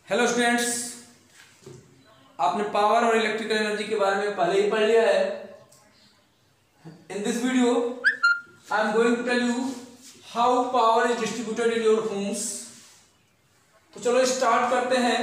Hello students, आपने power और electrical energy के बारे में पहले ही पढ़ लिया है। In this video I am going to tell you how power is distributed in your homes. तो चलो स्टार्ट करते हैं।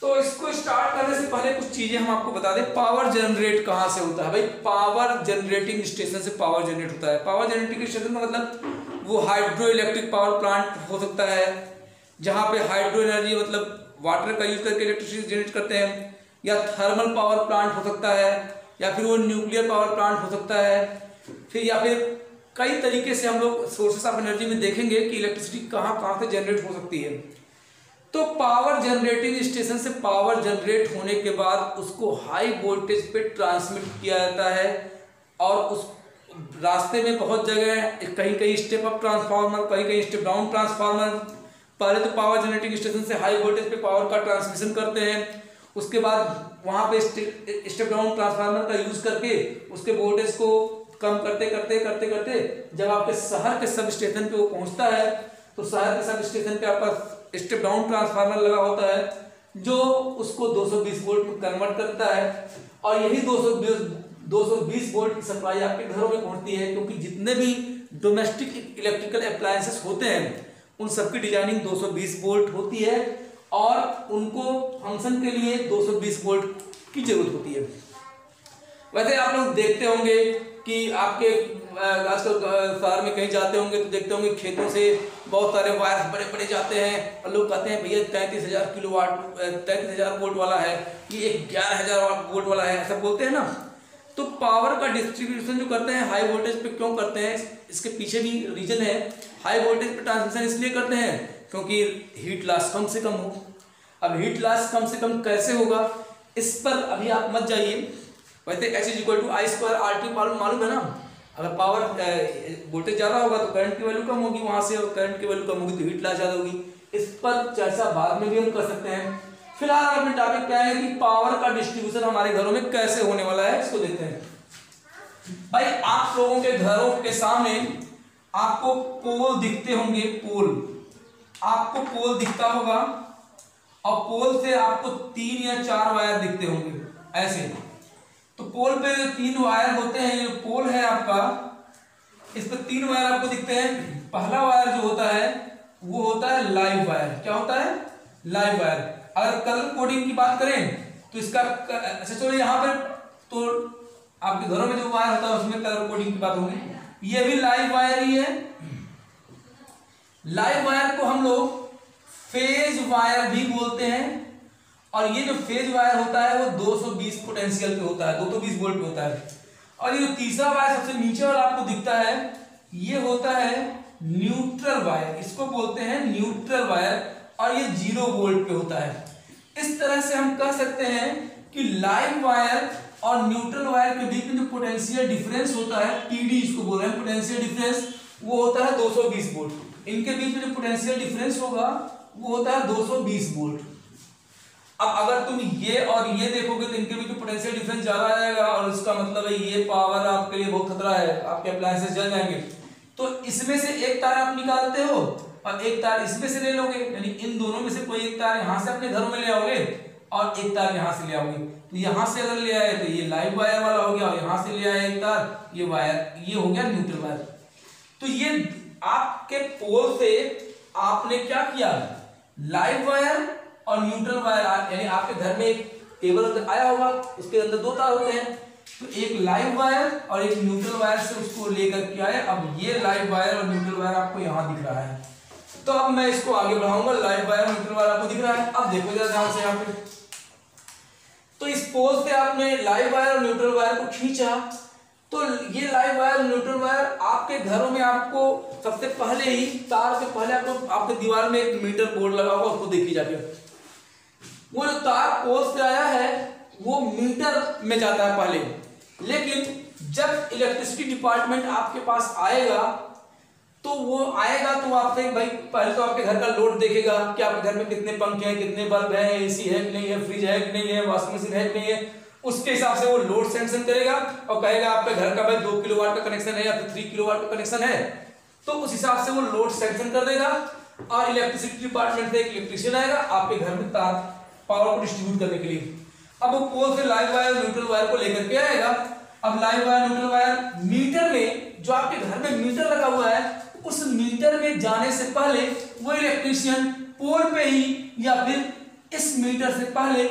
तो इसको स्टार्ट करने से पहले कुछ चीजें हम आपको बता दें। पावर जनरेट कहाँ से होता है भाई? पावर जनरेटिंग स्टेशन से पावर जनरेट होता है। पावर जनरेटिंग स्टेशन का मतलब वो हाइड्रो इलेक्ट्रिक पावर प्लांट हो सकता है, जहाँ पे हाइड्रो एनर्जी मतलब वाटर का यूज करके इलेक्ट्रिसिटी जनरेट करते हैं, या थर्मल पावर प्लांट हो सकता है, या फिर वो न्यूक्लियर पावर प्लांट हो सकता है, फिर या फिर कई तरीके से हम लोग सोर्सेस ऑफ एनर्जी में देखेंगे कि इलेक्ट्रिसिटी कहाँ कहाँ से जनरेट हो सकती है। तो पावर जनरेटिंग स्टेशन से पावर जनरेट होने के बाद उसको हाई वोल्टेज पे ट्रांसमिट किया जाता है, और उस रास्ते में बहुत जगह कहीं कहीं स्टेप अप ट्रांसफार्मर, कहीं कहीं स्टेप डाउन ट्रांसफार्मर। पहले तो पावर जनरेटिंग स्टेशन से हाई वोल्टेज पे पावर का ट्रांसमिशन करते हैं, उसके बाद वहां पे स्टेप डाउन ट्रांसफार्मर का यूज करके उसके वोल्टेज को कम करते करते करते करते जब आपके शहर के सब स्टेशन पे वो पहुंचता है, तो शहर के सब स्टेशन पे आपका स्टेप डाउन ट्रांसफार्मर लगा होता है जो उसको 220 वोल्ट में कन्वर्ट करता है, और यही 220 वोल्ट की सप्लाई आपके घरों में पहुंचती है। क्योंकि जितने भी डोमेस्टिक इलेक्ट्रिकल अप्लायंसेस होते हैं उन सबकी डिजाइनिंग 220 वोल्ट होती है, और उनको फंक्शन के लिए 220 वोल्ट की जरूरत होती है। वैसे आप लोग देखते होंगे कि आपके आजकल शहर में कहीं जाते होंगे तो देखते होंगे खेतों से बहुत सारे वायर बड़े बड़े जाते हैं, और लोग कहते हैं भैया 33,000 किलोवाट 33,000 वोल्ट वाला है, ये 11,000 वोल्ट वाला है, ऐसा बोलते हैं ना। तो पावर का डिस्ट्रीब्यूशन जो करते हैं हाई वोल्टेज पे क्यों करते हैं, इसके पीछे भी रीजन है। हाई वोल्टेज पे ट्रांसमिशन इसलिए करते हैं क्योंकि हीट लॉस कम से कम हो। अब हीट लॉस कम से कम कैसे होगा, इस पर अभी आप मत जाइए। वैसे H = I²RT मालूम है ना। अगर पावर वोल्टेज ज़्यादा होगा तो करंट की वैल्यू कम होगी वहां से, और करंट की वैल्यू कम होगी तो हीट लॉस ज़्यादा होगी। इस पर चर्चा बाद में भी हम कर सकते हैं। फिलहाल अपने टॉपिक क्या है कि पावर का डिस्ट्रीब्यूशन हमारे घरों में कैसे होने वाला है, इसको देखते हैं। भाई आप लोगों के घरों के सामने आपको पोल दिखते होंगे, पोल आपको पोल दिखता होगा, और पोल से आपको 3 या 4 वायर दिखते होंगे ऐसे। तो पोल पे जो 3 वायर होते हैं, ये पोल है आपका, इस पे 3 वायर आपको दिखते हैं। पहला वायर जो होता है वो होता है लाइव वायर। क्या होता है? Live wire. अगर कलर कोडिंग की बात करें तो इसका अच्छा चलो यहाँ पे तो आपके घरों में जो वायर होता है उसमें कलर कोडिंग की बात होगी। ये भी लाइव वायर ही है। लाइव वायर को हम लोग फेज वायर भी बोलते हैं, और ये जो फेज वायर होता है वो 220 पोटेंशियल पे होता है, 220 वोल्ट पे होता है। और ये जो तीसरा वायर सबसे नीचे वाला आपको दिखता है, ये होता है न्यूट्रल वायर। इसको बोलते हैं न्यूट्रल वायर, और ये 0 वोल्ट पे होता है। इस तरह से हम कह सकते हैं कि लाइव वायर और न्यूट्रल वायर के बीच में जो पोटेंशियल डिफरेंस होता है, टीडी इसको बोल रहे हैं, पोटेंशियल डिफरेंस, वो होता है 220 वोल्ट। इनके बीच में जो पोटेंशियल डिफरेंस होगा वो होता है 220 वोल्ट। अब अगर तुम ये और ये देखोगे तो इनके बीच में पोटेंशियल डिफरेंस ज्यादा आ जाएगा, और इसका मतलब है ये पावर आपके लिए बहुत खतरा है, आपके अप्लायंसेस जल जाएंगे। तो इसमें से एक तार आप निकालते हो और एक तार इसमें से ले लोगे, यानी इन दोनों में से कोई एक तार यहां से अपने घरों में ले आओगे और एक तार यहां से ले आओगे। तो यहां से अगर ले आए तो ये लाइव वायर वाला हो गया, और यहां से ले आए एक तार, ये वायर, ये हो गया न्यूट्रल वायर। तो ये आपके पोल से आपने क्या किया, लाइव वायर और न्यूट्रल वायर, यानी आपके घर में एक केबल आया होगा, उसके अंदर 2 तार होते हैं, तो एक लाइव वायर और एक न्यूट्रल वायर से उसको लेकर के आए। अब ये लाइव वायर और न्यूट्रल वायर आपको यहां दिख रहा है। तो अब मैं इसको आगे बढ़ाऊंगा। लाइव वायर और न्यूट्रल वायर आपको दिख रहा है। अब देखो जरा ध्यान से यहाँ पे, तो इस पोल से आपने लाइव वायर और न्यूट्रल वायर को खींचा, तो ये लाइव वायर और न्यूट्रल वायर आपके घरों में आपको सबसे पहले ही तार से पहले आपको आपके दीवार में एक मीटर बोर्ड लगा होगा, उसको देखी जाती है। वो जो तार पोल से आया है वो मीटर में जाता है पहले, लेकिन जब इलेक्ट्रिसिटी डिपार्टमेंट आपके पास आएगा तो वो आएगा तो आपसे भाई पहले तो आपके घर का लोड देखेगा कि आपके घर में कितने पंखे हैं, कितने बल्ब हैं, एसी है कि नहीं है, फ्रिज है कि नहीं है, वॉशिंग मशीन है कि नहीं है। उसके हिसाब से वो लोड सैंक्शन करेगा और कहेगा आपके घर का भाई 2 किलोवाट का कनेक्शन है या फिर 3 किलोवाट का कनेक्शन है, तो उस हिसाब से वो लोड सैंक्शन कर देगा। और इलेक्ट्रिसिटी डिपार्टमेंट से एक इलेक्ट्रिशियन आएगा आपके घर में तार पावर को डिस्ट्रीब्यूट करने के लिए। अब वो पोल से लाइव वायर और न्यूट्रल वायर को लेकर के आएगा। अब live wire neutral wire meter में, जो आपके घर में मीटर लगा हुआ है, उस मीटर में जाने से पहले वो इलेक्ट्रिशियन पोल पे ही या फिर इस मीटर से पहले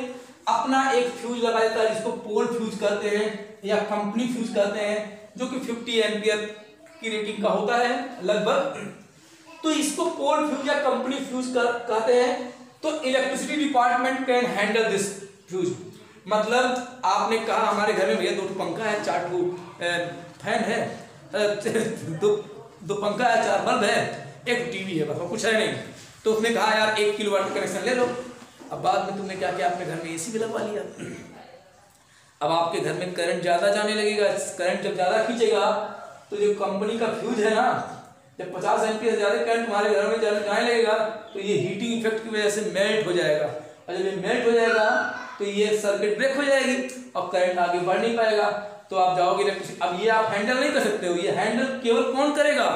अपना एक फ्यूज लगा देता है, जिसको पोल फ्यूज कहते हैं या कंपनी फ्यूज कहते हैं, जो कि 50 एम्पियर की रेटिंग का होता है लगभग। तो इसको पोल फ्यूज या कंपनी फ्यूज कहते हैं। तो electricity department can handle this fuse. मतलब आपने कहा हमारे घर में भैया 2 पंखा है, 4 फैन है, 2 पंखा है, 4 बल्ब है, 1 टीवी है, बस कुछ है नहीं। तो उसने कहा यार 1 किलोवाट कनेक्शन ले लो। अब बाद में तुमने क्या किया, अपने घर में एसी भी लगवा लिया। अब आपके घर में करंट ज्यादा जाने लगेगा। करंट जब ज्यादा खींचेगा तो जो कंपनी का फ्यूज है ना, जब 50 एम्पियर से ज्यादा करंट हमारे घर में जाने लगेगा तो ये हीटिंग इफेक्ट की वजह से मेल्ट हो जाएगा, और जब ये मेल्ट हो जाएगा तो ये सर्किट ब्रेक हो जाएगी और करंट आगे बढ़ नहीं पाएगा। तो आप जाओगे इलेक्ट्रिसिटी। अब ये आप हैंडल नहीं कर सकते हो, ये हैंडल केवल कौन करेगा,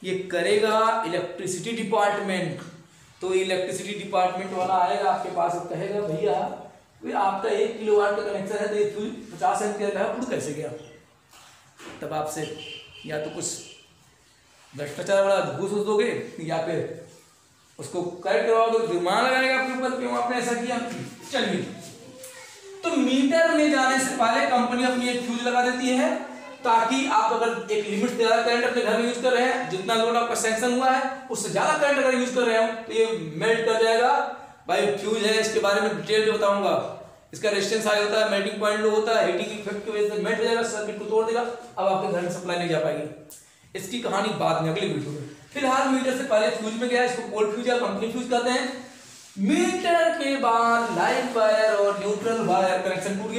ये करेगा इलेक्ट्रिसिटी डिपार्टमेंट। तो इलेक्ट्रिसिटी डिपार्टमेंट वाला आएगा आपके पास और कहेगा भैया आपका 1 किलोवाट का कनेक्शन है, तो ये फ्यूज 50 एम्पियर का है, उड़ कैसे गया। तब आपसे या तो कुछ भ्रष्टाचार वाला घूस दोगे या फिर उसको करेक्ट करवाओगे, जुर्माना लगाएगा आपके ऊपर, क्यों आपने ऐसा किया। चलिए, तो मीटर में जाने से पहले कंपनी अपनी एक फ्यूज लगा देती है, ताकि आप अगर एक लिमिट से ज्यादा करंट अपने घर में यूज कर रहे हैं, जितना लोड आपका सैंक्शन हुआ है उससे ज्यादा करंट अगर यूज कर रहे हो तो ये मेल्ट कर जाएगा। भाई फ्यूज है, इसके बारे में डिटेल में बताऊंगा। इसका रेजिस्टेंस हाई होता है, मेल्टिंग पॉइंट लो होता है, हीटिंग इफेक्ट की वजह से मेल्ट हो जाएगा, सर्किट को तोड़ देगा, अब आपके घर में सप्लाई नहीं जा पाएगी। इसकी कहानी बाद में अगली वीडियो में। फिलहाल मीटर से पहले फ्यूज में गया, इसको पोल फ्यूज या कंपनी फ्यूज कहते हैं। मीटर के बाद लाइव वायर और न्यूट्रल वायर कनेक्शन टूट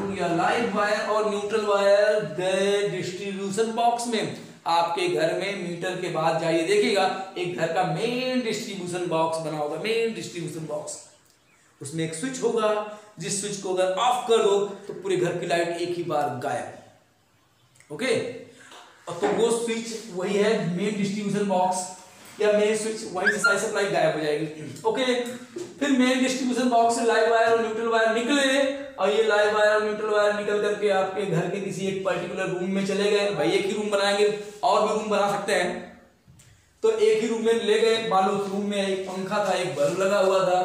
गया, लाइव वायर और न्यूट्रल वायर गए डिस्ट्रीब्यूशन बॉक्स में। आपके घर में मीटर के बाद जाइए देखिएगा एक घर का मेन डिस्ट्रीब्यूशन बॉक्स बना होगा, मेन डिस्ट्रीब्यूशन बॉक्स। उसमें एक स्विच होगा, जिस स्विच को अगर ऑफ कर दो तो पूरे घर की लाइट एक ही बार गायब। ओके, तो वो स्विच वही है मेन डिस्ट्रीब्यूशन बॉक्स या मेन स्विच, वहीं से सारी सप्लाई गायब हो जाएगी। ओके, फिर मेन डिस्ट्रीब्यूशन बॉक्स से लाइव वायर और न्यूट्रल वायर निकले, और ये लाइव वायर और न्यूट्रल वायर निकल करके आपके घर के किसी एक पर्टिकुलर रूम में चले गए। भाई एक ही रूम बनाएंगे, और भी रूम बना सकते हैं, तो एक ही रूम में ले गए। मान लो उस रूम में एक पंखा था, एक बल्ब लगा हुआ था,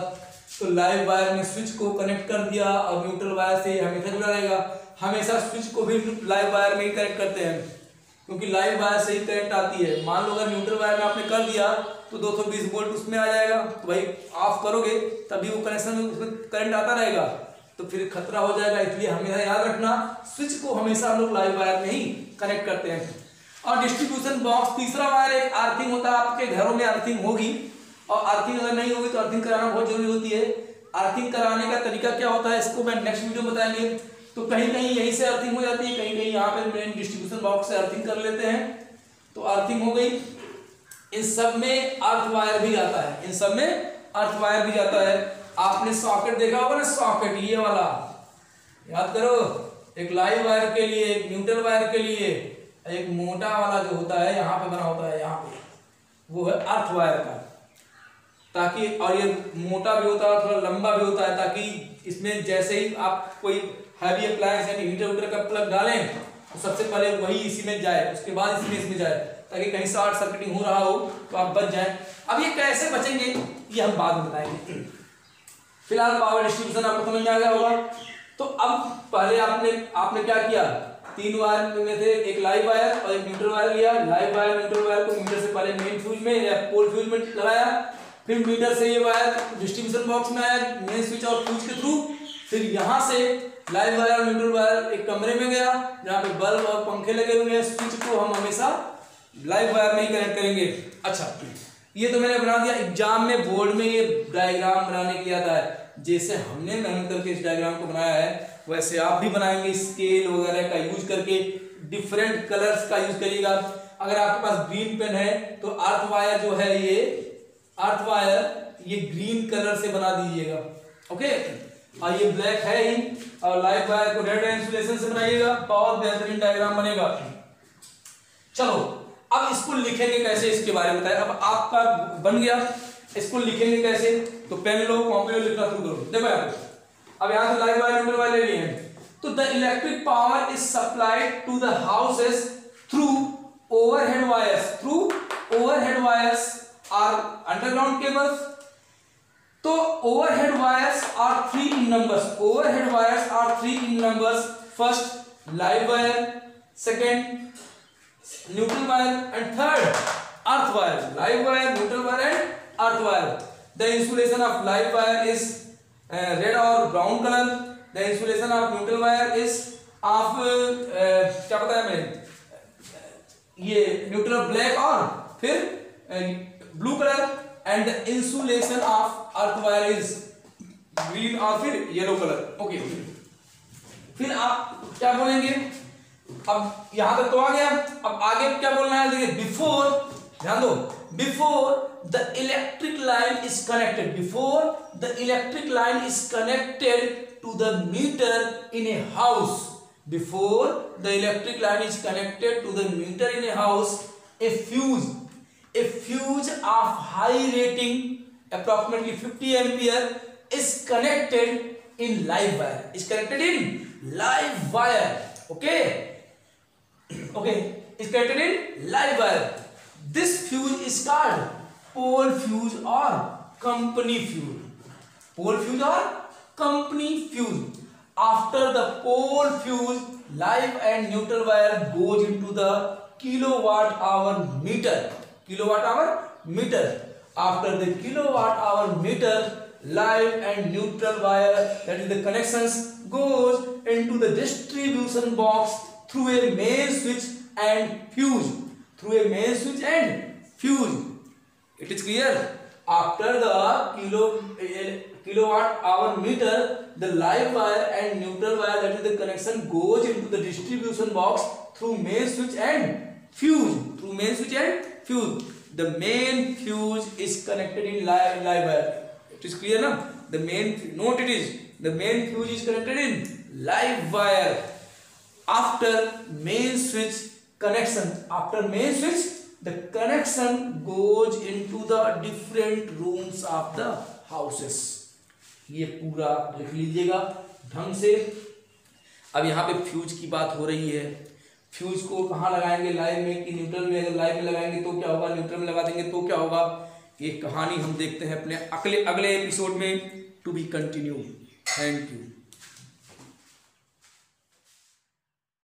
तो लाइव वायर में स्विच को कनेक्ट कर दिया, और न्यूट्रल वायर से हमेशा जुड़ा रहेगा। हमेशा स्विच को भी लाइव वायर में ही कनेक्ट करते हैं, क्योंकि लाइव वायर से ही करंट आती है। मान लो अगर न्यूट्रल वायर में आपने कर दिया तो 220 वोल्ट उसमें आ जाएगा, तो भाई ऑफ करोगे तभी वो कनेक्शन में उसमें करंट आता रहेगा, तो फिर खतरा हो जाएगा। इसलिए हमेशा याद रखना, स्विच को हमेशा हम लोग लाइव वायर में ही कनेक्ट करते हैं। और डिस्ट्रीब्यूशन बॉक्स तीसरा वायर एक अर्थिंग होता है। आपके घरों में अर्थिंग होगी, और अर्थिंग अगर नहीं होगी तो अर्थिंग कराना बहुत जरूरी होती है। अर्थिंग कराने का तरीका क्या होता है, इसको मैं नेक्स्ट वीडियो में बताएंगे। तो कहीं कहीं यहीं से अर्थिंग हो जाती है, कहीं कहीं यहाँ पे मेन डिस्ट्रीब्यूशन बॉक्स से अर्थिंग कर लेते हैं, तो अर्थिंग हो गई। इन सब में अर्थ वायर भी जाता है, इन सब में अर्थ वायर भी जाता है। आपने सॉकेट देखा होगा ना, सॉकेट ये वाला याद करो, एक लाइव वायर के लिए, एक न्यूट्रल वायर के लिए, एक मोटा वाला जो होता है यहाँ पे बना होता है, यहाँ पे वो है अर्थ वायर का, ताकि, और ये मोटा भी होता है, थोड़ा लंबा भी होता है, ताकि इसमें जैसे ही आप कोई हैवी अप्लायंस यानी हीटर वीटर का प्लग डालें तो सबसे पहले वही इसी में जाए, उसके बाद इसमें जाए, ताकि कहीं शॉर्ट सर्किटिंग हो रहा हो तो आप बच जाएं। अब ये कैसे बचेंगे ये हम बाद में बताएंगे। फिलहाल पावर डिस्ट्रीब्यूशन आपको समझ में आ गया होगा। तो अब पहले आपने क्या किया, 3 वायर में से एक लाइव वायर और एक न्यूट्रल वायर लिया। लाइव वायर न्यूट्रल वायर को मीटर से पहले मेन फ्यूज में या पोल फ्यूज में लगाया, फिर मीटर से ये वायर डिस्ट्रीब्यूशन बॉक्स में आया मेन स्विच और फ्यूज के थ्रू। फिर यहाँ से लाइव वायर और न्यूट्रल वायर एक कमरे में गया जहाँ पे बल्ब और पंखे लगे हुए हैं। स्विच को हम हमेशा लाइव वायर में ही कनेक्ट करेंगे। अच्छा, ये तो मैंने बना दिया। एग्जाम में बोर्ड में ये डायग्राम बनाने के लिए आता है, जैसे हमने मेहनत करके इस डायग्राम को बनाया है वैसे आप भी बनाएंगे। स्केल वगैरह का यूज करके डिफरेंट कलर्स का यूज करिएगा। अगर आपके पास ग्रीन पेन है तो अर्थ वायर जो है, ये अर्थ वायर ये ग्रीन कलर से बना दीजिएगा। ओके, और ये ब्लैक है ही, और लाइव वायर को रेड इंसुलेशन से बनाइएगा, बहुत बेहतरीन डायग्राम बनेगा। चलो अब इसको लिखेंगे कैसे, इसके बारे में बताया। अब आपका बन गया, इसको लिखेंगे कैसे, तो पेन लो, कॉपी लो, लिखना शुरू करो। देखो यहाँ पे, अब यहाँ से लाइव वायर न्यूट्रल वायर ले लिए हैं। तो the electric power is supplied to the houses through overhead wires or underground cables. तो overhead wires are 3 in numbers, first live wire, second neutral wire and third earth wire. Live wire, neutral wire and earth wire. The insulation of live wire is red और brown colour. The insulation of neutral wire is of क्या बताया मैंने, ये neutral black और फिर blue colour. And the insulation of earth wire is green और फिर yellow colour. Okay, फिर आप क्या बोलेंगे, अब यहां तक तो आ गया। अब आगे क्या बोलना है, देखिए बिफोर, ध्यान दो, before the electric line is connected, to the meter in a house. Before the electric line is connected to the meter in a house, a fuse of high rating, approximately 50 ampere, is connected in live wire. Okay, is connected in live wire. This fuse is called pole fuse or company fuse. After the pole fuse, live and neutral wire goes into the kilowatt hour meter. After the kilowatt hour meter, live and neutral wire, that is the connections, goes into the distribution box through a main switch and fuse. It is clear? After the kilowatt hour meter, the live wire and neutral wire, that is the connection, goes into the distribution box through main switch and fuse. The main fuse is connected in live wire. It is clear now? The main fuse is connected in live wire. After main switch, the connection goes into the different rooms of the houses. ये पूरा लिख लीजिएगा ढंग से। अब यहाँ पे fuse की बात हो रही है। फ्यूज को कहाँ लगाएंगे, लाइव में कि न्यूट्रल में? अगर लाइव में लगाएंगे तो क्या होगा, न्यूट्रल में लगा देंगे तो क्या होगा, ये कहानी हम देखते हैं अपने अगले एपिसोड में। To be continue. Thank you.